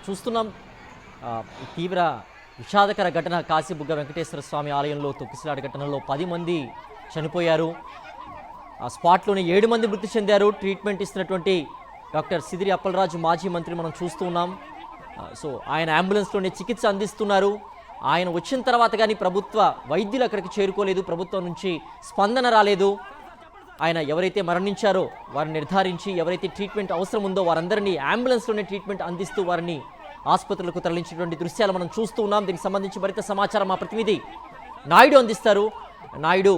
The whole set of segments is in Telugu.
చూస్తున్నాం తీవ్ర విషాదకర ఘటన కాశీబుగ్గ వెంకటేశ్వర స్వామి ఆలయంలో తొక్కిసలాట ఘటనలో 10 మంది చనిపోయారు. ఆ స్పాట్లోనే 7 మంది మృతి చెందారు. ట్రీట్మెంట్ ఇస్తున్నటువంటి డాక్టర్ సిదిరి అప్పలరాజు మాజీ మంత్రి మనం చూస్తూ ఉన్నాం. సో ఆయన అంబులెన్స్లోనే చికిత్స అందిస్తున్నారు. ఆయన వచ్చిన తర్వాత కానీ ప్రభుత్వ వైద్యులు అక్కడికి చేరుకోలేదు, ప్రభుత్వం నుంచి స్పందన రాలేదు. ఆయన ఎవరైతే మరణించారో వారిని నిర్ధారించి ఎవరైతే ట్రీట్మెంట్ అవసరం ఉందో వారందరినీ అంబులెన్స్లోనే ట్రీట్మెంట్ అందిస్తూ వారిని ఆసుపత్రులకు తరలించినటువంటి దృశ్యాలు మనం చూస్తూ ఉన్నాం. దీనికి సంబంధించి మరింత సమాచారం మా ప్రతినిధి నాయుడు అందిస్తారు. నాయుడు,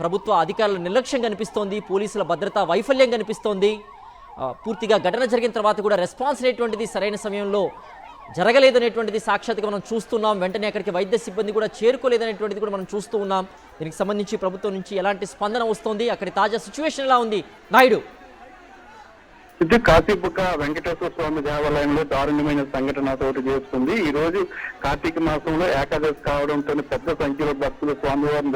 ప్రభుత్వ అధికారుల నిర్లక్ష్యం కనిపిస్తోంది, పోలీసుల భద్రతా వైఫల్యం కనిపిస్తోంది. పూర్తిగా ఘటన జరిగిన తర్వాత కూడా రెస్పాన్స్ అనేటువంటిది సరైన సమయంలో జరగలేదనేటువంటిది సాక్షాత్గా మనం చూస్తున్నాం. వెంటనే అక్కడికి వైద్య సిబ్బంది కూడా చేరుకోలేదనేటువంటిది కూడా మనం చూస్తూ ఉన్నాం. దీనికి సంబంధించి ప్రభుత్వం నుంచి ఎలాంటి స్పందన వస్తోంది, అక్కడి తాజా సిచ్యువేషన్ ఎలా ఉంది నాయుడు? కాశీబుగ్గ వెంకటేశ్వర స్వామి దేవాలయంలో దారుణమైన సంఘటన చోటు చేసుకుంది. ఈ రోజు కార్తీక మాసంలో ఏకాదశి కావడంతో పెద్ద సంఖ్యలో భక్తులు స్వామివారిని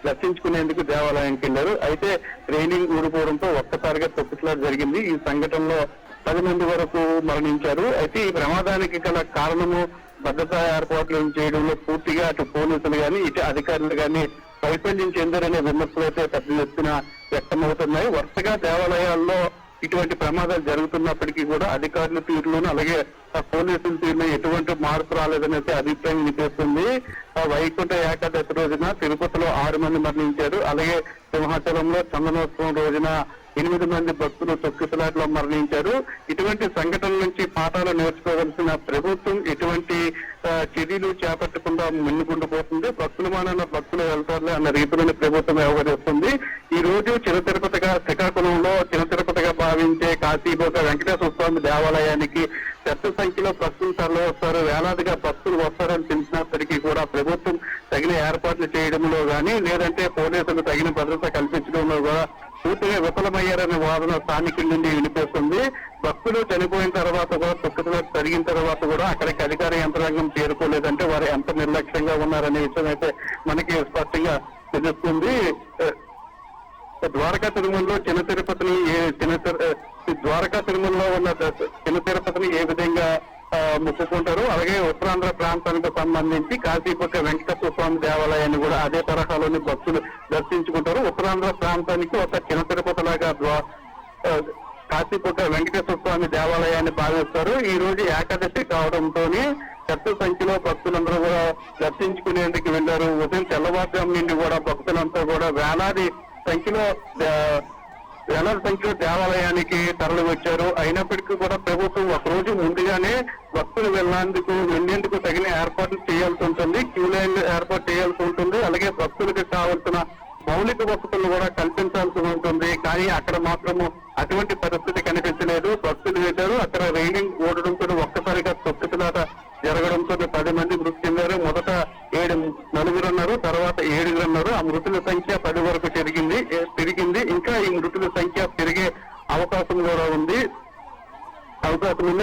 దర్శించుకునేందుకు దేవాలయానికి వెళ్లారు. అయితే ట్రైనింగ్ ఊడిపోవడంతో ఒక్కసారిగా తొక్కిసలాట జరిగింది. ఈ సంఘటనలో 10 మంది వరకు మరణించారు. అయితే ఈ ప్రమాదానికి గల కారణము భద్రతా ఏర్పాట్లు చేయడంలో పూర్తిగా అటు పోలీసులు కానీ ఇటు అధికారులు కానీ వైఫల్యం చెందారనే విమర్శలు అయితే పెద్ద ఎత్తున వ్యక్తమవుతున్నాయి. వరుసగా దేవాలయాల్లో ఇటువంటి ప్రమాదాలు జరుగుతున్నప్పటికీ కూడా అధికారుల తీరులోను అలాగే పోలీసుల తీరులో ఎటువంటి మార్పు రాలేదనేసి అభిప్రాయం వినిపిస్తుంది. వైకుంఠ ఏకాదశి రోజున తిరుపతిలో 6 మంది మరణించారు. అలాగే సింహాచలంలో చందనోత్సవం రోజున 8 మంది భక్తులు తొక్కిసలాటలో మరణించారు. ఇటువంటి సంఘటనల నుంచి పాఠాలు నేర్చుకోవాల్సిన ప్రభుత్వం ఎటువంటి చర్యలు చేపట్టకుండా మిన్నుకుండిపోతుంది. భక్తుల మానన్న భక్తులు వెళ్తారులే అన్న రీతిలోని ప్రభుత్వం వ్యవహరిస్తుంది. ఈ రోజు చిన్న తిరుపతిగా శ్రీకాకుళంలో చిన్న తిరుపతిగా భావించే కాశీబుగ్గ వెంకటేశ్వర స్వామి దేవాలయానికి పెద్ద సంఖ్యలో భక్తులు తరలివస్తారు. వేలాదిగా భక్తులు వస్తారని తెలిసినప్పటికీ కూడా ప్రభుత్వం తగిన ఏర్పాట్లు చేయడంలో కానీ లేదంటే పోలీసులు తగిన భద్రత కల్పించడంలో కూడా పూర్తిగా విఫలమయ్యారనే వాదన స్థానికుల నుండి వినిపిస్తుంది. భక్తులు చనిపోయిన తర్వాత కూడా తొక్కిసలాట జరిగిన తర్వాత కూడా అక్కడికి అధికార యంత్రాంగం చేరుకోలేదంటే వారు ఎంత నిర్లక్ష్యంగా ఉన్నారనే విషయం అయితే మనకి స్పష్టంగా తెలుస్తుంది. ద్వారకా తిరుమలలో ద్వారకా తిరుమలలో ఉన్న చిన్న తిరుపతిని ఏ విధంగా మొక్కుకుంటారు, అలాగే ఉత్తరాంధ్ర ప్రాంతానికి సంబంధించి కాశీబుగ్గ వెంకటేశ్వర స్వామి దేవాలయాన్ని కూడా అదే తరహాలోని భక్తులు దర్శించుకుంటారు. ఉత్తరాంధ్ర ప్రాంతానికి ఒక చిన్న తిరుపతి లాగా కాశీబుగ్గ వెంకటేశ్వర స్వామి దేవాలయాన్ని భావిస్తారు. ఈ రోజు ఏకాదశి కావడంతో పెద్ద సంఖ్యలో భక్తులందరూ కూడా దర్శించుకునేందుకు వెళ్లారు. ఉదయం తెల్లవారుజాము నుండి కూడా భక్తులంతా కూడా వేలాది సంఖ్యలో దేవాలయానికి తరలి వచ్చారు. అయినప్పటికీ కూడా ప్రభుత్వం ఒక రోజు ముందుగానే భక్తులు వెళ్లేందుకు తగిన ఏర్పాట్లు చేయాల్సి ఉంటుంది. క్యూ లైన్ ఏర్పాటు చేయాల్సి ఉంటుంది. అలాగే భక్తులకు కావాల్సిన మౌలిక వసతులు కూడా కల్పించాల్సి ఉంటుంది. కానీ అక్కడ మాత్రము అటువంటి పరిస్థితి కనిపించలేదు. భక్తులు వెళ్ళారు, అక్కడ రైలింగ్ ఓడడంతో ఒక్కసారిగా తొక్కిసలాట జరగడంతో 10 మంది మృతి చెందారు. మొదట 9 ఉన్నారు, తర్వాత 7 ఉన్నారు. ఆ మృతుల సంఖ్య 10 వరకు పెరిగింది. ఇంకా ఈ మృతుల సంఖ్య పెరిగే అవకాశం కూడా ఉంది.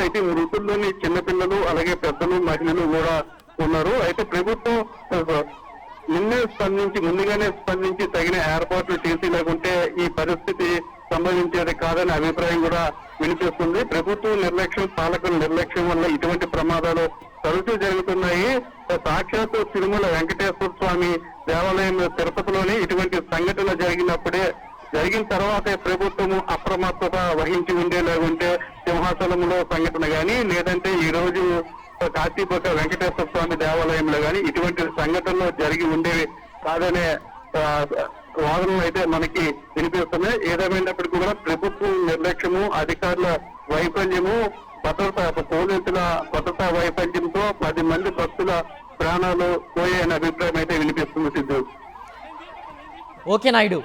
అయితే ఈ మృతుల్లోని చిన్నపిల్లలు అలాగే పెద్దలు మహిళలు కూడా ఉన్నారు. అయితే ప్రభుత్వం ముందుగానే స్పందించి తగిన ఏర్పాట్లు చేసి లేకుంటే ఈ పరిస్థితి సంభవించేది కాదనే అభిప్రాయం కూడా వినిపిస్తుంది. ప్రభుత్వం నిర్లక్ష్యం, పాలకుల నిర్లక్ష్యం వల్ల ఇటువంటి ప్రమాదాలు తరచూ జరుగుతున్నాయి. సాక్షాత్తు తిరుమల వెంకటేశ్వర స్వామి దేవాలయం తిరుపతిలోని ఇటువంటి సంఘటన జరిగిన తర్వాతే ప్రభుత్వము అప్రమత్తత వహించి ఉండేలాగుంటే సింహాచలంలో సంఘటన గాని లేదంటే ఈ రోజు కాశీబుగ్గ వెంకటేశ్వర స్వామి దేవాలయంలో గాని ఇటువంటి సంఘటనలు జరిగి ఉండేవి కాదనే వాదనలు అయితే మనకి వినిపిస్తున్నాయి. ఏదేమైనప్పటికీ కూడా ప్రభుత్వం నిర్లక్ష్యము, అధికారుల వైఫల్యము, పోలీసుల భద్రతా వైఫల్యంతో 10 మంది భక్తుల ప్రాణాలు పోయాయనే అభిప్రాయం అయితే వినిపిస్తుంది. సిద్ధు. ఓకే నాయుడు.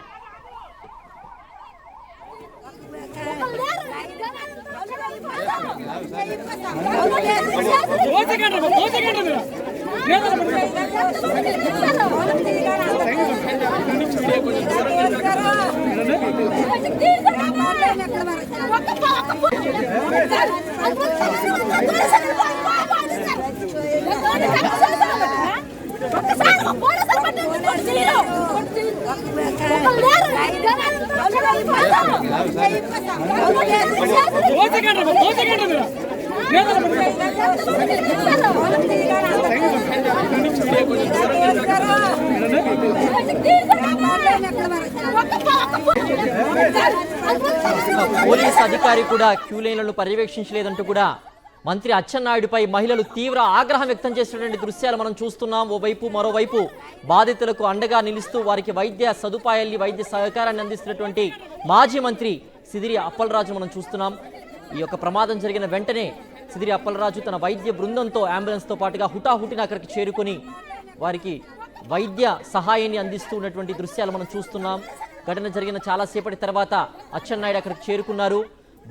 పోలీస్ అధికారి కూడా క్యూ లైన్లను పర్యవేక్షించలేదంటూ కూడా మంత్రి అచ్చెన్నాయుడుపై మహిళలు తీవ్ర ఆగ్రహం వ్యక్తం చేసినటువంటి దృశ్యాలు మనం చూస్తున్నాం. ఓవైపు మరోవైపు బాధితులకు అండగా నిలుస్తూ వారికి వైద్య సదుపాయాల్ని వైద్య సహకారాన్ని అందిస్తున్నటువంటి మాజీ మంత్రి సిదిరి అప్పలరాజు మనం చూస్తున్నాం. ఈ యొక్క ప్రమాదం జరిగిన వెంటనే సిదిరి అప్పలరాజు తన వైద్య బృందంతో అంబులెన్స్తో పాటుగా హుటాహుటిన అక్కడికి చేరుకొని వారికి వైద్య సహాయాన్ని అందిస్తున్నటువంటి దృశ్యాలు మనం చూస్తున్నాం. ఘటన జరిగిన చాలాసేపటి తర్వాత అచ్చెన్నాయుడు అక్కడికి చేరుకున్నారు.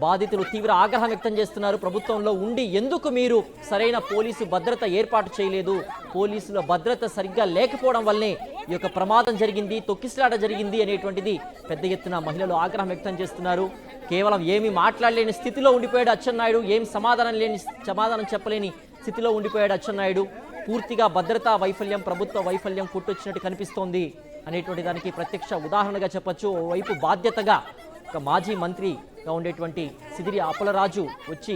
బాధితులు తీవ్ర ఆగ్రహం వ్యక్తం చేస్తున్నారు. ప్రభుత్వంలో ఉండి ఎందుకు మీరు సరైన పోలీసు భద్రత ఏర్పాటు చేయలేదు, పోలీసుల భద్రత సరిగ్గా లేకపోవడం వల్లే ఈ యొక్క ప్రమాదం జరిగింది, తొక్కిసలాట జరిగింది అనేటువంటిది పెద్ద ఎత్తున మహిళలు ఆగ్రహం వ్యక్తం చేస్తున్నారు. కేవలం ఏమీ మాట్లాడలేని స్థితిలో ఉండిపోయాడు అచ్చెన్నాయుడు, ఏం సమాధానం చెప్పలేని స్థితిలో ఉండిపోయాడు అచ్చెన్నాయుడు. పూర్తిగా భద్రతా వైఫల్యం, ప్రభుత్వ వైఫల్యం కొట్టొచ్చినట్టు కనిపిస్తోంది అనేటువంటి దానికి ప్రత్యక్ష ఉదాహరణగా చెప్పొచ్చు. ఓవైపు బాధ్యతగా ఒక మాజీ మంత్రిగా ఉండేటువంటి సిదిరి అప్పలరాజు వచ్చి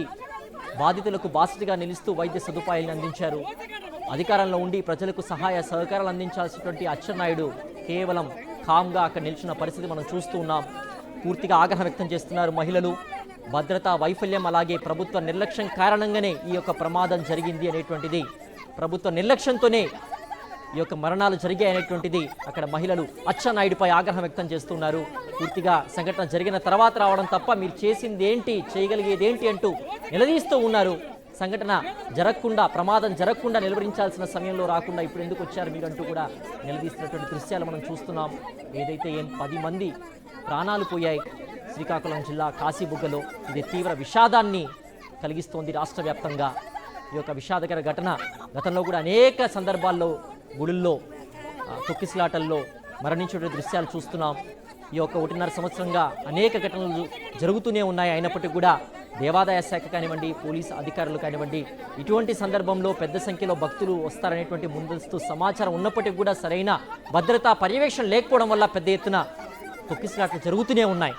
బాధితులకు బాసటగా నిలుస్తూ వైద్య సదుపాయాలను అందించారు. అధికారంలో ఉండి ప్రజలకు సహాయ సహకారాలు అందించాల్సినటువంటి అచ్చెన్నాయుడు కేవలం కామ్గా అక్కడ నిలిచిన పరిస్థితి మనం చూస్తూ ఉన్నాం. పూర్తిగా ఆగ్రహం వ్యక్తం చేస్తున్నారు మహిళలు. భద్రతా వైఫల్యం అలాగే ప్రభుత్వ నిర్లక్ష్యం కారణంగానే ఈ యొక్క ప్రమాదం జరిగింది అనేటువంటిది, ప్రభుత్వ నిర్లక్ష్యంతోనే ఈ యొక్క మరణాలు జరిగాయనేటువంటిది అక్కడ మహిళలు అచ్చెన్నాయుడిపై ఆగ్రహం వ్యక్తం చేస్తున్నారు. పూర్తిగా సంఘటన జరిగిన తర్వాత రావడం తప్ప మీరు చేసింది ఏంటి, చేయగలిగేది ఏంటి అంటూ నిలదీస్తూ ఉన్నారు. సంఘటన జరగకుండా, ప్రమాదం జరగకుండా నిలవరించాల్సిన సమయంలో రాకుండా ఇప్పుడు ఎందుకు వచ్చారు మీరు అంటూ కూడా నిలదీస్తున్నటువంటి దృశ్యాలు మనం చూస్తున్నాం. ఏదైతే 10 మంది ప్రాణాలు పోయాయి శ్రీకాకుళం జిల్లా కాశీబుగ్గలో, ఇది తీవ్ర విషాదాన్ని కలిగిస్తోంది రాష్ట్ర వ్యాప్తంగా. ఈ యొక్క విషాదకర ఘటన గతంలో కూడా అనేక సందర్భాల్లో గుడుల్లో తొక్కిసలాటల్లో మరణించే దృశ్యాలు చూస్తున్నాం. ఈ యొక్క 1.5 సంవత్సరంగా అనేక ఘటనలు జరుగుతూనే ఉన్నాయి. అయినప్పటికీ కూడా దేవాదాయ శాఖ కానివ్వండి, పోలీసు అధికారులు కానివ్వండి, ఇటువంటి సందర్భంలో పెద్ద సంఖ్యలో భక్తులు వస్తారనేటువంటి ముందస్తు సమాచారం ఉన్నప్పటికీ కూడా సరైన భద్రతా పర్యవేక్షణ లేకపోవడం వల్ల పెద్ద ఎత్తున తొక్కిసలాట్లు జరుగుతూనే ఉన్నాయి.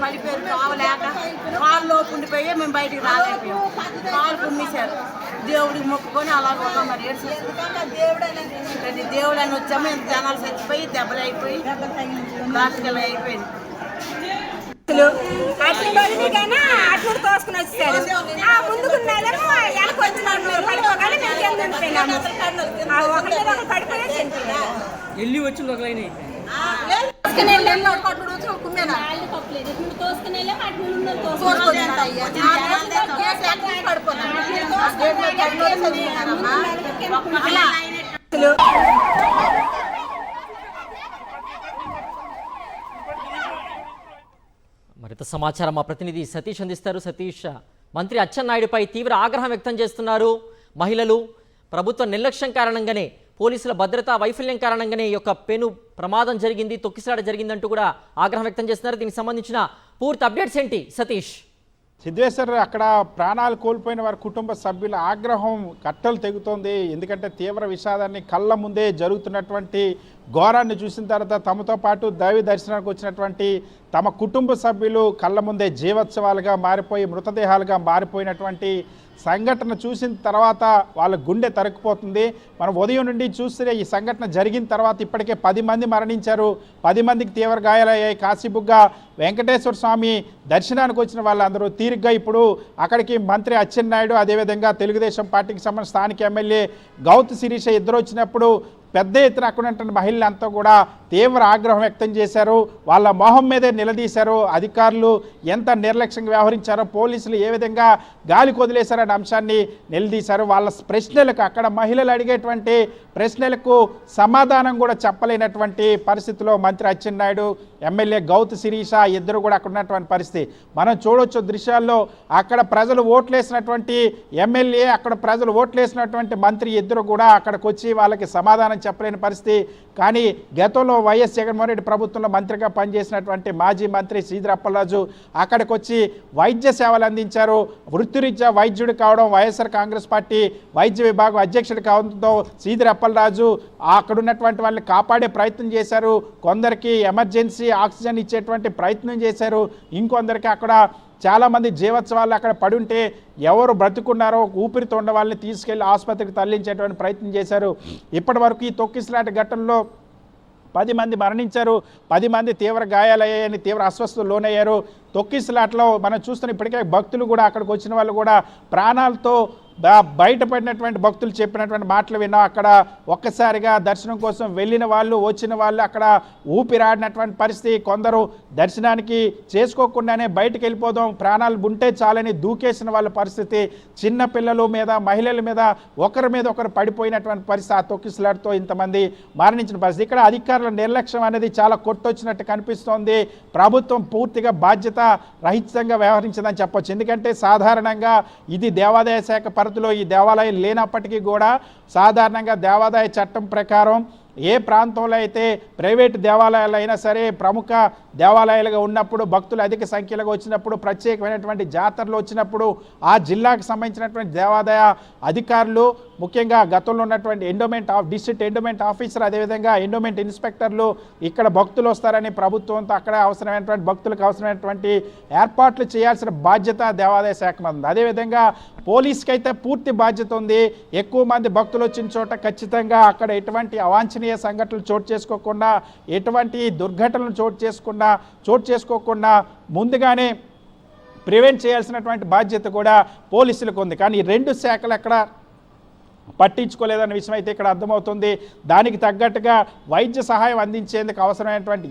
పడిపోయారు, కావలేక కాళ్ళు ఉండిపోయి మేము బయటికి రాలేకపోయాం. కాళ్ళు కుమ్మేశారు. దేవుడికి మొక్కుకొని అలాగ ఒక మరి దేవుడు అని వచ్చాము. ఇంత జనాలు చచ్చిపోయి దెబ్బలు అయిపోయి రాసుకెళ్ళి అయిపోయింది. అట్లు తోసుకుని వచ్చారు. ముందుకున్నాము వెనక వచ్చిన పడిపోగానే వెళ్ళి వచ్చింది ఒక లైన్ మరింత సమాచారం మా ప్రతినిధి సతీష్ అందిస్తారు. సతీష్, మంత్రి అచ్చెన్నాయుడిపై తీవ్ర ఆగ్రహం వ్యక్తం చేస్తున్నారు మహిళలు. ప్రభుత్వ నిర్లక్ష్యం కారణంగానే, పోలీసుల భద్రతా వైఫల్యం కారణంగానే ఈ యొక్క పెను ప్రమాదం జరిగింది, తొక్కిసలాట జరిగిందంటూ కూడా ఆగ్రహం వ్యక్తం చేస్తున్నారు. దీనికి సంబంధించిన పూర్తి అప్డేట్స్ ఏంటి సతీష్? సిద్ధేశ్వర్, అక్కడ ప్రాణాలు కోల్పోయిన వారి కుటుంబ సభ్యుల ఆగ్రహం కట్టలు తెగుతోంది. ఎందుకంటే తీవ్ర విషాదాన్ని కళ్ళ ముందే జరుగుతున్నటువంటి ఘోరాన్ని చూసిన తర్వాత తమతో పాటు దైవ దర్శనానికి వచ్చినటువంటి తమ కుటుంబ సభ్యులు కళ్ళ ముందే జీవోత్సవాలుగా మారిపోయి మృతదేహాలుగా మారిపోయినటువంటి సంఘటన చూసిన తర్వాత వాళ్ళ గుండె తరుక్కుపోతుంది. మనం ఉదయం నుండి చూస్తే ఈ సంఘటన జరిగిన తర్వాత ఇప్పటికే 10 మంది మరణించారు, 10 మందికి తీవ్ర గాయాలయ్యాయి. కాశీబుగ్గ వెంకటేశ్వర స్వామి దర్శనానికి వచ్చిన వాళ్ళందరూ తీరిగ్గా ఇప్పుడు అక్కడికి మంత్రి అచ్చెన్నాయుడు, అదేవిధంగా తెలుగుదేశం పార్టీకి సంబంధించిన స్థానిక ఎమ్మెల్యే గౌతు శిరీష ఇద్దరు వచ్చినప్పుడు పెద్ద ఎత్తున అక్కడ ఉన్నటువంటి మహిళలంతా కూడా తీవ్ర ఆగ్రహం వ్యక్తం చేశారు. వాళ్ళ మొహం మీదే నిలదీశారు. అధికారులు ఎంత నిర్లక్ష్యంగా వ్యవహరించారో, పోలీసులు ఏ విధంగా గాలి కొదిలేశారనే అంశాన్ని నిలదీశారు. వాళ్ళ ప్రశ్నలకు, అక్కడ మహిళలు అడిగేటువంటి ప్రశ్నలకు సమాధానం కూడా చెప్పలేనటువంటి పరిస్థితిలో మంత్రి అచ్చెన్నాయుడు, ఎమ్మెల్యే గౌతు శిరీష ఇద్దరు కూడా అక్కడ ఉన్నటువంటి పరిస్థితి మనం చూడొచ్చు దృశ్యాల్లో. అక్కడ ప్రజలు ఓట్లేసినటువంటి ఎమ్మెల్యే, అక్కడ ప్రజలు ఓట్లేసినటువంటి మంత్రి ఇద్దరు కూడా అక్కడికి వచ్చి వాళ్ళకి సమాధానం చెప్పలేని పరిస్థితి. కానీ గతంలో వైఎస్ జగన్మోహన్ రెడ్డి ప్రభుత్వంలో మంత్రిగా పనిచేసినటువంటి మాజీ మంత్రి శ్రీధర్ అప్పలరాజు అక్కడికి వచ్చి వైద్య సేవలు అందించారు. వృత్తిరీత్యా వైద్యుడు కావడం, వైఎస్ఆర్ కాంగ్రెస్ పార్టీ వైద్య విభాగం అధ్యక్షుడు కావడంతో శ్రీధర్ అప్పలరాజు అక్కడ ఉన్నటువంటి వాళ్ళని కాపాడే ప్రయత్నం చేశారు. కొందరికి ఎమర్జెన్సీ ఆక్సిజన్ ఇచ్చేటువంటి ప్రయత్నం చేశారు. ఇంకొందరికి అక్కడ చాలామంది జీవోత్సవాలు అక్కడ పడి ఉంటే ఎవరు బ్రతుకున్నారో ఊపిరితో ఉన్న వాళ్ళని తీసుకెళ్లి ఆసుపత్రికి తరలించేటువంటి ప్రయత్నం చేశారు. ఇప్పటి వరకు ఈ తొక్కిసలాట ఘటనలో 10 మంది మరణించారు, 10 మంది తీవ్ర గాయాలయ్యాయని, తీవ్ర అస్వస్థతకు లోనయ్యారు. తొక్కిసలాటలో మనం చూస్తున్న ఇప్పటికే భక్తులు కూడా అక్కడికి వచ్చిన వాళ్ళు కూడా ప్రాణాలతో బయటపడినటువంటి భక్తులు చెప్పినటువంటి మాటలు విన్నాం. అక్కడ ఒక్కసారిగా దర్శనం కోసం వెళ్ళిన వాళ్ళు, వచ్చిన వాళ్ళు అక్కడ ఊపిరాడినటువంటి పరిస్థితి. కొందరు దర్శనానికి చేసుకోకుండానే బయటకు వెళ్ళిపోదాం, ప్రాణాలు ఉంటే చాలని దూకేసిన వాళ్ళ పరిస్థితి. చిన్న పిల్లల మీద, మహిళల మీద ఒకరి మీద ఒకరు పడిపోయినటువంటి పరిస్థితి. ఆ తొక్కిసలాటతో ఇంతమంది మరణించిన పరిస్థితి. ఇక్కడ అధికారుల నిర్లక్ష్యం అనేది చాలా కొట్టొచ్చినట్టు కనిపిస్తోంది. ప్రభుత్వం పూర్తిగా బాధ్యత రహితంగా వ్యవహరించిందని చెప్పొచ్చు. ఎందుకంటే సాధారణంగా ఇది దేవాదాయ శాఖ పరిధిలో ఈ దేవాలయం లేనప్పటికీ కూడా సాధారణంగా దేవాదాయ చట్టం ప్రకారం ఏ ప్రాంతంలో అయితే ప్రైవేటు దేవాలయాలు అయినా సరే, ప్రముఖ దేవాలయాలుగా ఉన్నప్పుడు, భక్తులు అధిక సంఖ్యలో వచ్చినప్పుడు, ప్రత్యేకమైనటువంటి జాతరలు వచ్చినప్పుడు ఆ జిల్లాకు సంబంధించినటువంటి దేవాదాయ అధికారులు, ముఖ్యంగా గతంలో ఉన్నటువంటి డిస్ట్రిక్ట్ ఎండోమెంట్ ఆఫీసర్, అదేవిధంగా ఎండోమెంట్ ఇన్స్పెక్టర్లు ఇక్కడ భక్తులు వస్తారని ప్రభుత్వంతో అక్కడ అవసరమైనటువంటి భక్తులకు అవసరమైనటువంటి ఏర్పాట్లు చేయాల్సిన బాధ్యత దేవాదాయ శాఖ మీద ఉంది. అదేవిధంగా పోలీస్కి అయితే పూర్తి బాధ్యత ఉంది. ఎక్కువ మంది భక్తులు వచ్చిన చోట ఖచ్చితంగా అక్కడ ఎటువంటి అవాంఛనీయ సంఘటనలు చోటు చేసుకోకుండా, ఎటువంటి దుర్ఘటనలు చోటు చేసుకోకుండా ముందుగానే ప్రివెంట్ చేయాల్సినటువంటి బాధ్యత కూడా పోలీసులకు ఉంది. కానీ ఈ 2 శాఖలు అక్కడ పట్టించుకోలేదన్న విషయం అయితే ఇక్కడ అర్థమవుతుంది. దానికి తగ్గట్టుగా వైద్య సహాయం అందించేందుకు అవసరమైనటువంటి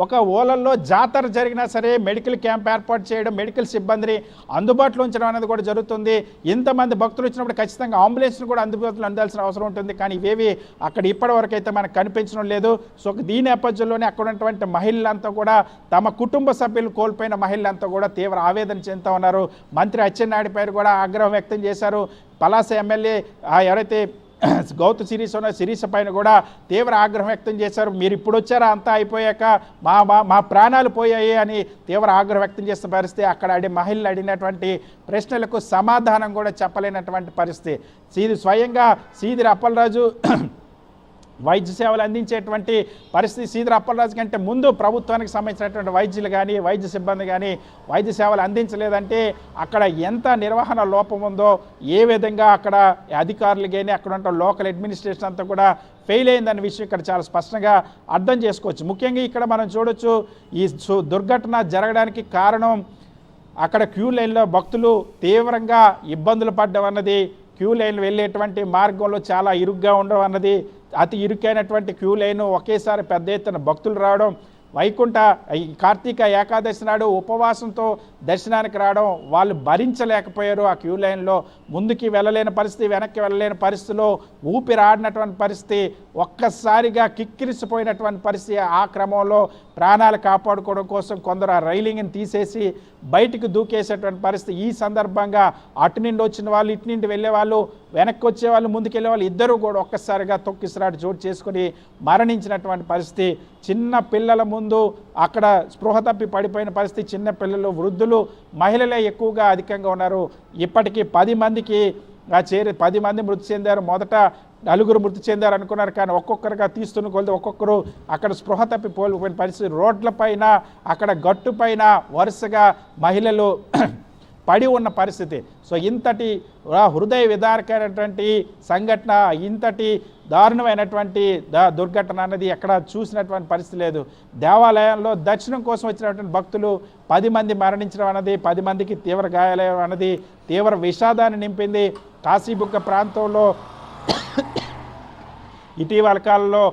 ఒక ఓలల్లో జాతర జరిగినా సరే మెడికల్ క్యాంప్ ఏర్పాటు చేయడం, మెడికల్ సిబ్బందిని అందుబాటులో ఉంచడం అనేది కూడా జరుగుతుంది. ఇంతమంది భక్తులు వచ్చినప్పుడు ఖచ్చితంగా అంబులెన్స్ను కూడా అందుబాటులో అందాల్సిన అవసరం ఉంటుంది. కానీ ఇవేవి అక్కడ ఇప్పటి వరకు అయితే మనకు కనిపించడం లేదు. సో దీని నేపథ్యంలోనే అక్కడ ఉన్నటువంటి మహిళలంతా కూడా, తమ కుటుంబ సభ్యులు కోల్పోయిన మహిళలంతా కూడా తీవ్ర ఆవేదన చెందుతూ ఉన్నారు. మంత్రి అచ్చెన్నాయుడు పైన కూడా ఆగ్రహం వ్యక్తం చేశారు. పలాస ఎమ్మెల్యే ఎవరైతే గౌతు శిరీష పైన కూడా తీవ్ర ఆగ్రహం వ్యక్తం చేశారు. మీరు ఇప్పుడు వచ్చారా, అంతా అయిపోయాక మా ప్రాణాలు పోయాయి అని తీవ్ర ఆగ్రహం వ్యక్తం చేస్తున్న పరిస్థితి. అక్కడ మహిళలు అడిగినటువంటి ప్రశ్నలకు సమాధానం కూడా చెప్పలేనటువంటి పరిస్థితి. స్వయంగా శ్రీధర్ అప్పలరాజు వైద్య సేవలు అందించేటువంటి పరిస్థితి. శ్రీధర్ అప్పలరాజు కంటే ముందు ప్రభుత్వానికి సంబంధించినటువంటి వైద్యులు కానీ, వైద్య సిబ్బంది కానీ వైద్య సేవలు అందించలేదంటే అక్కడ ఎంత నిర్వహణ లోపం ఉందో, ఏ విధంగా అక్కడ అధికారులు కానీ అక్కడ ఉన్న లోకల్ అడ్మినిస్ట్రేషన్ అంతా కూడా ఫెయిల్ అయిందన్న విషయం ఇక్కడ చాలా స్పష్టంగా అర్థం చేసుకోవచ్చు. ముఖ్యంగా ఇక్కడ మనం చూడొచ్చు, ఈ దుర్ఘటన జరగడానికి కారణం అక్కడ క్యూ లైన్లో భక్తులు తీవ్రంగా ఇబ్బందులు పడ్డం అన్నది, క్యూ లైన్లు వెళ్ళేటువంటి మార్గంలో చాలా ఇరుగ్గా ఉండడం అన్నది, అతి ఇరుకైనటువంటి క్యూ లైన్, ఒకేసారి పెద్ద ఎత్తున భక్తులు రావడం, కార్తీక ఏకాదశి నాడు ఉపవాసంతో దర్శనానికి రావడం వాళ్ళు భరించలేకపోయారు. ఆ క్యూ లైన్లో ముందుకి వెళ్ళలేని పరిస్థితి, వెనక్కి వెళ్ళలేని పరిస్థితిలో ఊపిరాడినటువంటి పరిస్థితి, ఒక్కసారిగా కిక్కిరిసిపోయినటువంటి పరిస్థితి. ఆ క్రమంలో ప్రాణాలు కాపాడుకోవడం కోసం కొందరు ఆ రైలింగ్ని తీసేసి బయటికి దూకేసేటువంటి పరిస్థితి. ఈ సందర్భంగా అటు నుండి వచ్చిన వాళ్ళు, ఇటు నుండి వెళ్ళే వాళ్ళు, వెనక్కి వచ్చేవాళ్ళు, ముందుకు వెళ్ళే వాళ్ళు ఇద్దరూ కూడా ఒక్కసారిగా తొక్కిసలాట చోటు చేసుకుని మరణించినటువంటి పరిస్థితి. చిన్న పిల్లల ముందు అక్కడ స్పృహ తప్పి పడిపోయిన పరిస్థితి. చిన్న పిల్లలు, వృద్ధులు, మహిళలే ఎక్కువగా అధికంగా ఉన్నారు. ఇప్పటికీ 10 మంది మృతి చెందారు. మొదట 4 మృతి చెందారు అనుకున్నారు. కానీ ఒక్కొక్కరుగా తీస్తున్న కొలది ఒక్కొక్కరు అక్కడ స్పృహ తప్పి పోలిపోయిన పరిస్థితి. రోడ్లపైన, అక్కడ గట్టుపైన వరుసగా మహిళలు పడి ఉన్న పరిస్థితి. సో ఇంతటి హృదయ విదారకమైనటువంటి సంఘటన, ఇంతటి దారుణమైనటువంటి దుర్ఘటన అన్నది ఎక్కడ చూసినటువంటి పరిస్థితి లేదు. దేవాలయంలో దర్శనం కోసం వచ్చినటువంటి భక్తులు 10 మంది మరణించడం అన్నది, 10 మందికి తీవ్ర గాయాలయ్యడం అన్నది తీవ్ర విషాదాన్ని నింపింది. కాశీబుగ్గ ప్రాంతంలో ఇటీవల కాలంలో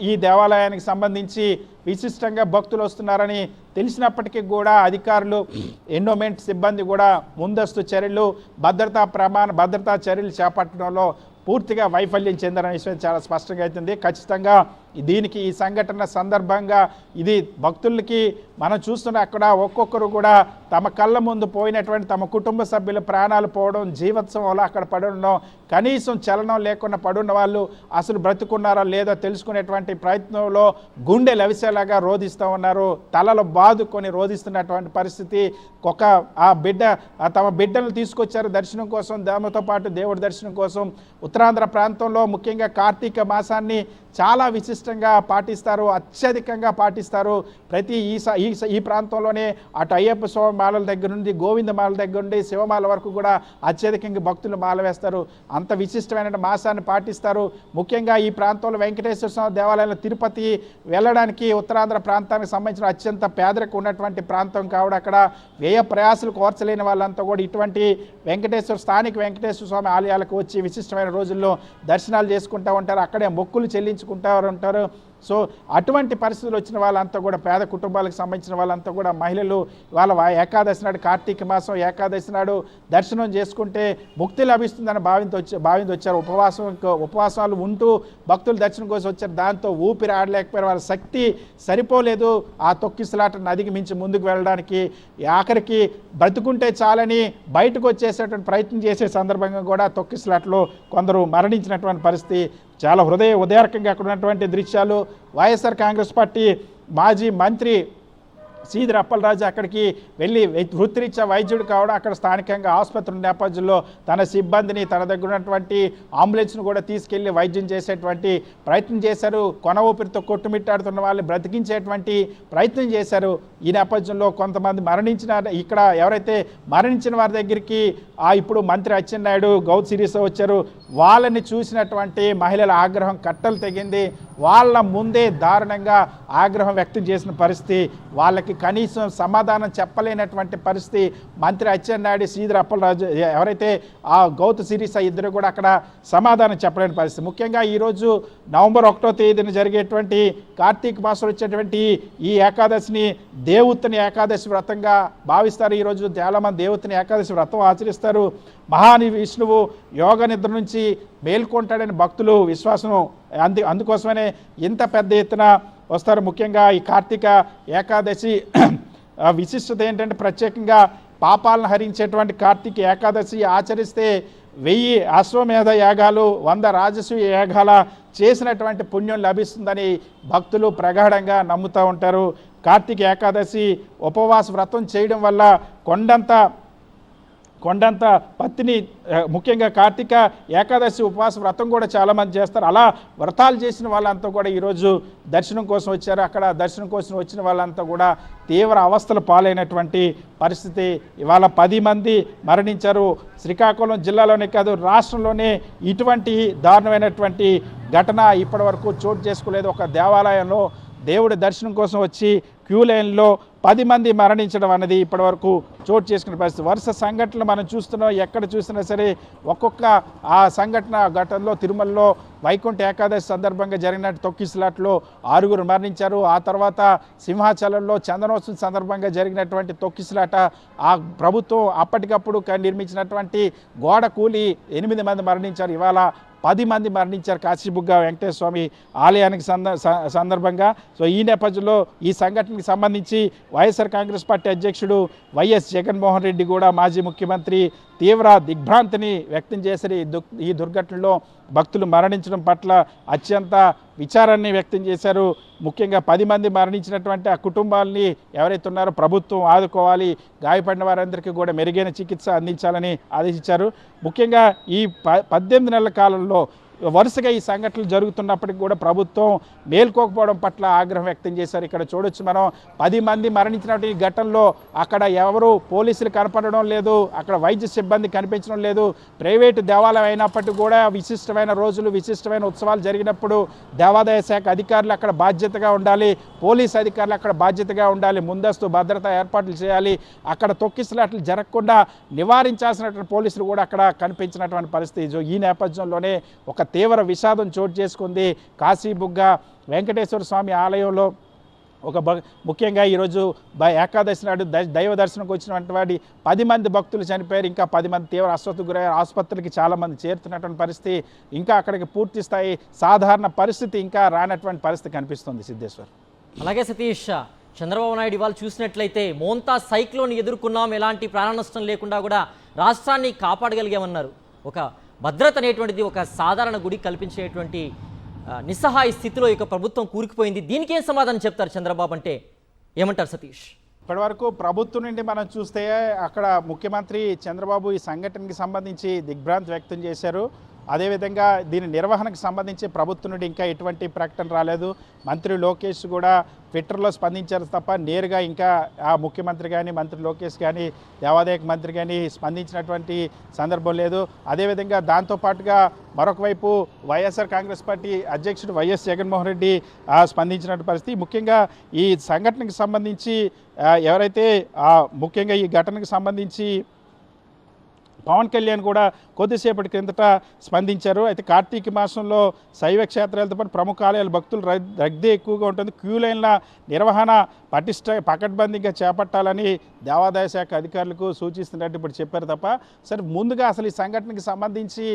ఈ దేవాలయానికి సంబంధించి విశిష్టంగా భక్తులు వస్తున్నారని తెలిసినప్పటికీ కూడా అధికారులు, ఎండోమెంట్ సిబ్బంది కూడా ముందస్తు చర్యలు, భద్రతా చర్యలు చేపట్టడంలో పూర్తిగా వైఫల్యం చెందారనే విషయం చాలా స్పష్టంగా అవుతుంది. ఖచ్చితంగా దీనికి ఈ సంఘటన సందర్భంగా ఇది భక్తులకి మనం చూస్తున్న అక్కడ ఒక్కొక్కరు కూడా తమ కళ్ళ ముందు పోయినటువంటి తమ కుటుంబ సభ్యుల ప్రాణాలు పోవడం, జీవోత్సవంలో అక్కడ పడి ఉండడం, కనీసం చలనం లేకుండా పడున్న వాళ్ళు అసలు బ్రతుకున్నారా లేదా తెలుసుకునేటువంటి ప్రయత్నంలో గుండె లవిసేలాగా రోధిస్తూ ఉన్నారు. తలలో బాదుకొని రోధిస్తున్నటువంటి పరిస్థితి. తమ బిడ్డలు తీసుకొచ్చారు దర్శనం కోసం, దానితో పాటు దేవుడి దర్శనం కోసం. ఉత్తరాంధ్ర ప్రాంతంలో ముఖ్యంగా కార్తీక మాసాన్ని చాలా విశిష్టంగా పాటిస్తారు, అత్యధికంగా పాటిస్తారు. ప్రతి ఈ ప్రాంతంలోనే అటు అయ్యప్ప స్వామి మాలల దగ్గర నుండి, గోవింద మాల దగ్గర నుండి శివమాల వరకు కూడా అత్యధికంగా భక్తులు మాల వేస్తారు. అంత విశిష్టమైన మాసాన్ని పాటిస్తారు. ముఖ్యంగా ఈ ప్రాంతంలో వెంకటేశ్వర స్వామి దేవాలయంలో తిరుపతి వెళ్ళడానికి ఉత్తరాంధ్ర ప్రాంతానికి సంబంధించిన అత్యంత పేదరికం ఉన్నటువంటి ప్రాంతం కావడం, అక్కడ వ్యయ ప్రయాసాలు కోర్చలేని వాళ్ళంతా కూడా ఇటువంటి స్థానిక వెంకటేశ్వర స్వామి ఆలయాలకు వచ్చి విశిష్టమైన రోజుల్లో దర్శనాలు చేసుకుంటూ ఉంటారు, అక్కడే మొక్కులు చెల్లించుకుంటూ ఉంటారు. సో అటువంటి పరిస్థితులు వచ్చిన వాళ్ళంతా కూడా పేద కుటుంబాలకు సంబంధించిన వాళ్ళంతా కూడా మహిళలు వాళ్ళ ఏకాదశి నాడు, కార్తీక మాసం ఏకాదశి నాడు దర్శనం చేసుకుంటే ముక్తి లభిస్తుందని భావించి వచ్చారు. ఉపవాసాలు ఉంటూ భక్తులు దర్శనం కోసం వచ్చారు. దాంతో ఊపిరి ఆడలేకపోయారు, వాళ్ళ శక్తి సరిపోలేదు ఆ తొక్కిసలాటను అధిగమించి ముందుకు వెళ్ళడానికి. ఆఖరికి బ్రతుకుంటే చాలని బయటకు వచ్చేసేటువంటి ప్రయత్నం చేసే సందర్భంగా కూడా తొక్కిసలాటలో కొందరు మరణించినటువంటి పరిస్థితి. చాలా ఉదయరకంగా అక్కడ ఉన్నటువంటి దృశ్యాలు. వైఎస్ఆర్ కాంగ్రెస్ పార్టీ మాజీ మంత్రి సీదిరి అప్పలరాజు అక్కడికి వెళ్ళి వృత్తిరీత్యా వైద్యుడు కావడం, అక్కడ స్థానికంగా ఆసుపత్రి నేపథ్యంలో తన సిబ్బందిని, తన దగ్గర ఉన్నటువంటి అంబులెన్స్ను కూడా తీసుకెళ్లి వైద్యం చేసేటువంటి ప్రయత్నం చేశారు. కొన ఊపిరితో కొట్టుమిట్టాడుతున్న వాళ్ళని బ్రతికించేటువంటి ప్రయత్నం చేశారు. ఈ నేపథ్యంలో కొంతమంది ఇక్కడ ఎవరైతే మరణించిన వారి దగ్గరికి ఇప్పుడు మంత్రి అచ్చెన్నాయుడు, గౌత్ సిరీస్ వచ్చారు. వాళ్ళని చూసినటువంటి మహిళల ఆగ్రహం కట్టలు తెగింది. వాళ్ళ ముందే దారుణంగా ఆగ్రహం వ్యక్తం చేసిన పరిస్థితి. వాళ్ళకి కనీసం సమాధానం చెప్పలేనటువంటి పరిస్థితి. మంత్రి అచ్చెన్నాయుడు, సీదిరి అప్పలరాజు ఎవరైతే ఆ గౌత్ సిరీస్ ఇద్దరు కూడా అక్కడ సమాధానం చెప్పలేని పరిస్థితి. ముఖ్యంగా ఈరోజు నవంబర్ 1వ తేదీన జరిగేటువంటి కార్తీక మాసంలో వచ్చేటువంటి ఈ ఏకాదశిని దేవుత్తని ఏకాదశి వ్రతంగా భావిస్తారు. ఈరోజు చాలామంది దేవుత్తని ఏకాదశి వ్రతం ఆచరిస్తారు. విష్ణువు యోగ నిద్ర నుంచి మేల్కొంటాడని భక్తులు విశ్వాసం. అందుకోసమనే ఇంత పెద్ద ఎత్తున వస్తారు. ముఖ్యంగా ఈ కార్తీక ఏకాదశి విశిష్టత ఏంటంటే ప్రత్యేకంగా పాపాలను హరించేటువంటి కార్తీక ఏకాదశి ఆచరిస్తే 1000 అశ్వమేధ యాగాలు, 100 రాజసూయ యాగాల చేసినటువంటి పుణ్యం లభిస్తుందని భక్తులు ప్రగాఢంగా నమ్ముతూ ఉంటారు. కార్తీక ఏకాదశి ఉపవాస వ్రతం చేయడం వల్ల కొండంత పత్తిని, ముఖ్యంగా కార్తీక ఏకాదశి ఉపవాస వ్రతం కూడా చాలామంది చేస్తారు. అలా వ్రతాలు చేసిన వాళ్ళంతా కూడా ఈరోజు దర్శనం కోసం వచ్చారు. అక్కడ దర్శనం కోసం వచ్చిన వాళ్ళంతా కూడా తీవ్ర అవస్థలు పాలైనటువంటి పరిస్థితి. ఇవాళ 10 మంది మరణించారు. శ్రీకాకుళం జిల్లాలోనే కాదు, రాష్ట్రంలోనే ఇటువంటి దారుణమైనటువంటి ఘటన ఇప్పటి వరకు చోటు చేసుకోలేదు. ఒక దేవాలయంలో దేవుడి దర్శనం కోసం వచ్చి క్యూ లైన్లో 10 మంది మరణించడం అనేది ఇప్పటివరకు చోటు చేసుకునే పరిస్థితి. వరుస సంఘటనలు మనం చూస్తున్నాం. ఎక్కడ చూసినా సరే ఒక్కొక్క ఆ ఘటనలో తిరుమలలో వైకుంఠ ఏకాదశి సందర్భంగా జరిగిన తొక్కిసలాట్లో 6 మరణించారు. ఆ తర్వాత సింహాచలంలో చందనోత్సవం సందర్భంగా జరిగినటువంటి తొక్కిసలాట, ఆ ప్రభుత్వం అప్పటికప్పుడు నిర్మించినటువంటి గోడ కూలి 8 మంది మరణించారు. ఇవాళ 10 మంది మరణించారు కాశీబుగ్గ వెంకటేశ్వర స్వామి ఆలయానికి సందర్భంగా. సో ఈ నేపథ్యంలో ఈ సంఘటనకి సంబంధించి వైఎస్ఆర్ కాంగ్రెస్ పార్టీ అధ్యక్షుడు వైఎస్ జగన్మోహన్ రెడ్డి కూడా, మాజీ ముఖ్యమంత్రి తీవ్ర దిగ్భ్రాంతిని వ్యక్తం చేశారు. ఈ దుర్ఘటనలో భక్తులు మరణించడం పట్ల అత్యంత విచారాన్ని వ్యక్తం చేశారు. ముఖ్యంగా 10 మంది మరణించినటువంటి ఆ కుటుంబాలని ఎవరైతే ఉన్నారో ప్రభుత్వం ఆదుకోవాలి, గాయపడిన వారందరికీ కూడా మెరుగైన చికిత్స అందించాలని ఆదేశించారు. ముఖ్యంగా ఈ 18 నెలల కాలంలో వరుసగా ఈ సంఘటనలు జరుగుతున్నప్పటికీ కూడా ప్రభుత్వం మేల్కోకపోవడం పట్ల ఆగ్రహం వ్యక్తం చేశారు. ఇక్కడ చూడొచ్చు మనం 10 మంది మరణించినటువంటి ఈ ఘటనలో అక్కడ ఎవరు పోలీసులు కనపడడం లేదు, అక్కడ వైద్య సిబ్బంది కనిపించడం లేదు. ప్రైవేటు దేవాలయం అయినప్పటికీ కూడా విశిష్టమైన రోజులు, విశిష్టమైన ఉత్సవాలు జరిగినప్పుడు దేవాదాయ శాఖ అధికారులు అక్కడ బాధ్యతగా ఉండాలి, పోలీస్ అధికారులు అక్కడ బాధ్యతగా ఉండాలి, ముందస్తు భద్రతా ఏర్పాట్లు చేయాలి. అక్కడ తొక్కిసలాట్లు జరగకుండా నివారించాల్సినటువంటి పోలీసులు కూడా అక్కడ కనిపించినటువంటి పరిస్థితి. ఈ నేపథ్యంలోనే ఒక తీవ్ర విషాదం చోటు చేసుకుంది. కాశీబుగ్గ వెంకటేశ్వర స్వామి ఆలయంలో ముఖ్యంగా ఈరోజు ఏకాదశి నాడు దైవ దర్శనంకి వచ్చినటువంటి వాడి 10 మంది భక్తులు చనిపోయారు. ఇంకా 10 మంది తీవ్ర అస్వస్థకు గురయ్యారు. ఆసుపత్రికి చాలామంది చేరుతున్నటువంటి పరిస్థితి, ఇంకా అక్కడికి పూర్తి స్థాయి సాధారణ పరిస్థితి ఇంకా రానటువంటి పరిస్థితి కనిపిస్తుంది సిద్ధేశ్వర్. అలాగే సతీష్, చంద్రబాబు నాయుడు ఇవాళ చూసినట్లయితే మోంతా సైక్లోన్ ఎదుర్కొన్నాం, ఎలాంటి ప్రాణ నష్టం లేకుండా కూడా రాష్ట్రాన్ని కాపాడగలిగామన్నారు. ఒక భద్రత అనేటువంటిది ఒక సాధారణ గుడి కల్పించేటువంటి నిస్సహాయ స్థితిలో ఇక ప్రభుత్వం కూరుకుపోయింది. దీనికి ఏం సమాధానం చెప్తారు చంద్రబాబు అంటే? ఏమంటారు సతీష్? ఇప్పటివరకు ప్రభుత్వం నుండి మనం చూస్తే అక్కడ ముఖ్యమంత్రి చంద్రబాబు ఈ సంఘటనకి సంబంధించి దిగ్భ్రాంతి వ్యక్తం చేశారు. అదేవిధంగా దీని నిర్వహణకు సంబంధించి ప్రభుత్వం నుండి ఇంకా ఎటువంటి ప్రకటన రాలేదు. మంత్రి లోకేష్ కూడా ట్విట్టర్లో స్పందించారు తప్ప నేరుగా ఇంకా ఆ ముఖ్యమంత్రి కానీ మంత్రి లోకేష్ కానీ దేవాదాయ మంత్రి కానీ స్పందించినటువంటి సందర్భం లేదు. అదేవిధంగా దాంతోపాటుగా మరొక వైపు వైఎస్ఆర్ కాంగ్రెస్ పార్టీ అధ్యక్షుడు వైఎస్ జగన్మోహన్ రెడ్డి స్పందించినటువంటి పరిస్థితి. ముఖ్యంగా ఈ సంఘటనకు సంబంధించి ఎవరైతే ముఖ్యంగా ఈ ఘటనకు సంబంధించి పవన్ కళ్యాణ్ కూడా కొద్దిసేపటి క్రిందట స్పందించారు. అయితే కార్తీక మాసంలో శైవ క్షేత్రాలతో పాటు ప్రముఖ ఆలయాల భక్తులు రద్దీ ఎక్కువగా ఉంటుంది. క్యూ లైన్ల నిర్వహణ పకడ్బందీగా చేపట్టాలని దేవాదాయ శాఖ అధికారులకు సూచిస్తున్నట్టు ఇప్పుడు చెప్పారు తప్ప, సరే ముందుగా అసలు ఈ సంఘటనకి సంబంధించి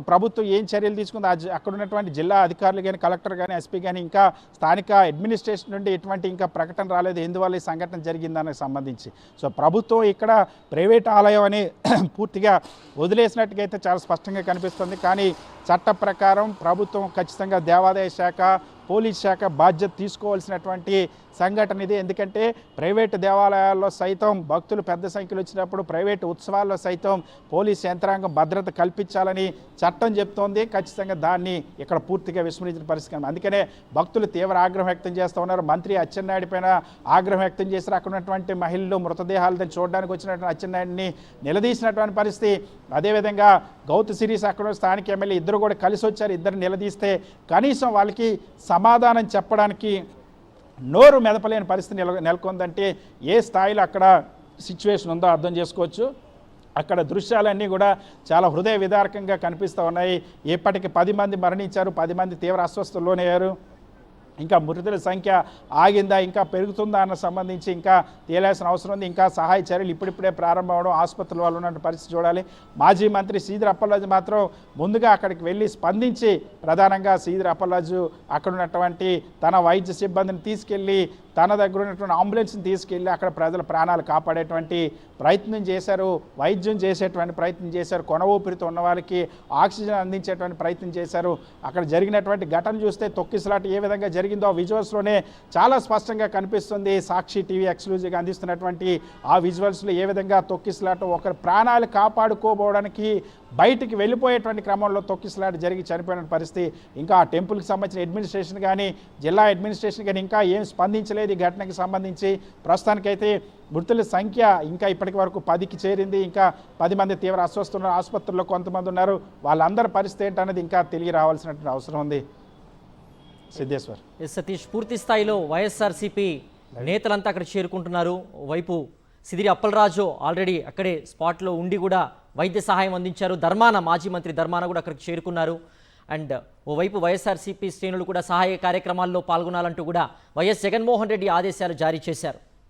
ప్రభుత్వం ఏం చర్యలు తీసుకుంది, అక్కడ ఉన్నటువంటి జిల్లా అధికారులు కానీ కలెక్టర్ కానీ ఎస్పీ కానీ ఇంకా స్థానిక అడ్మినిస్ట్రేషన్ నుండి ఎటువంటి ఇంకా ప్రకటన రాలేదు ఎందువల్ల ఈ సంఘటన జరిగిందానికి సంబంధించి. సో ప్రభుత్వం ఇక్కడ ప్రైవేట్ ఆలయం అని పూర్తిగా వదిలేసినట్టుగా అయితే చాలా స్పష్టంగా కనిపిస్తుంది. కానీ చట్ట ప్రకారం ప్రభుత్వం ఖచ్చితంగా దేవాదాయ శాఖ, పోలీస్ శాఖ బాధ్యత తీసుకోవాల్సినటువంటి సంఘటన ఇది. ఎందుకంటే ప్రైవేటు దేవాలయాల్లో సైతం భక్తులు పెద్ద సంఖ్యలో వచ్చినప్పుడు, ప్రైవేటు ఉత్సవాల్లో సైతం పోలీస్ యంత్రాంగం భద్రత కల్పించాలని చట్టం చెప్తోంది. ఖచ్చితంగా దాన్ని ఇక్కడ పూర్తిగా విస్మరించిన పరిస్థితి. అందుకనే భక్తులు తీవ్ర ఆగ్రహం వ్యక్తం చేస్తూ ఉన్నారు. మంత్రి అచ్చెన్నాయుడు పైన ఆగ్రహం వ్యక్తం చేశారు. అక్కడ ఉన్నటువంటి మహిళలు మృతదేహాలను చూడడానికి వచ్చినటువంటి అచ్చెన్నాయుడిని నిలదీసినటువంటి పరిస్థితి. అదేవిధంగా గౌతు సిరీస్ అక్కడ స్థానిక ఎమ్మెల్యే ఇద్దరు కూడా కలిసి వచ్చారు. ఇద్దరు నిలదీస్తే కనీసం వాళ్ళకి సమాధానం చెప్పడానికి నోరు మెదపలేని పరిస్థితి నెలకొందంటే ఏ స్థాయిలో అక్కడ సిచ్యువేషన్ ఉందో అర్థం చేసుకోవచ్చు. అక్కడ దృశ్యాలన్నీ కూడా చాలా హృదయ విదారకంగా కనిపిస్తూ ఉన్నాయి. ఇప్పటికి 10 మంది మరణించారు, 10 మంది తీవ్ర అస్వస్థలోనయ్యారు. ఇంకా మృతుల సంఖ్య ఆగిందా, ఇంకా పెరుగుతుందా అన్న సంబంధించి ఇంకా తేలాల్సిన అవసరం ఉంది. ఇంకా సహాయ చర్యలు ఇప్పుడిప్పుడే ప్రారంభం అవడం, ఆసుపత్రుల వాళ్ళు ఉన్న పరిస్థితి చూడాలి. మాజీ మంత్రి సీదిరి అప్పలరాజు మాత్రం ముందుగా అక్కడికి వెళ్ళి స్పందించి ప్రధానంగా సీదిరి అప్పలరాజు అక్కడ ఉన్నటువంటి తన వైద్య సిబ్బందిని తీసుకెళ్ళి, తన దగ్గర ఉన్నటువంటి అంబులెన్స్ని తీసుకెళ్ళి అక్కడ ప్రజల ప్రాణాలు కాపాడేటువంటి ప్రయత్నం చేశారు, వైద్యం చేసేటువంటి ప్రయత్నం చేశారు, కొన ఊపిరితో ఉన్న వాళ్ళకి ఆక్సిజన్ అందించేటువంటి ప్రయత్నం చేశారు. అక్కడ జరిగినటువంటి ఘటన చూస్తే తొక్కిసలాట ఏ విధంగా జరిగిందో ఆ విజువల్స్లోనే చాలా స్పష్టంగా కనిపిస్తుంది. సాక్షి టీవీ ఎక్స్క్లూజివ్గా అందిస్తున్నటువంటి ఆ విజువల్స్లో ఏ విధంగా తొక్కిసలాట, ఒకరి ప్రాణాలు కాపాడుకోబోవడానికి బయటికి వెళ్ళిపోయేటువంటి క్రమంలో తొక్కిసలాట జరిగి చనిపోయిన పరిస్థితి. ఇంకా ఆ టెంపుల్కి సంబంధించిన అడ్మినిస్ట్రేషన్ కానీ జిల్లా అడ్మినిస్ట్రేషన్ కానీ ఇంకా ఏం స్పందించలేదు ఈ ఘటనకి సంబంధించి. ప్రస్తుతానికైతే మృతుల సంఖ్య ఇంకా ఇప్పటికి వరకు 10కి చేరింది. ఇంకా 10 మంది తీవ్ర అస్వస్థున్నారు, ఆసుపత్రుల్లో కొంతమంది ఉన్నారు. వాళ్ళందరి పరిస్థితి ఏంటనేది ఇంకా తెలియ రావాల్సినటువంటి అవసరం ఉంది. సిద్ధేశ్వర్. సతీష్, పూర్తి స్థాయిలో వైఎస్ఆర్సీపీ నేతలంతా అక్కడ చేరుకుంటున్నారు. వైపు సిదిరి అప్పలరాజు ఆల్రెడీ అక్కడే స్పాట్లో ఉండి కూడా వైద్య సహాయం అందించారు. మాజీ మంత్రి ధర్మాన కూడా అక్కడికి చేరుకున్నారు. అండ్ ఓవైపు వైఎస్ఆర్సీపీ శ్రేణులు కూడా సహాయ కార్యక్రమాల్లో పాల్గొనాలంటూ కూడా వైఎస్ జగన్మోహన్ రెడ్డి ఆదేశాలు జారీ చేశారు.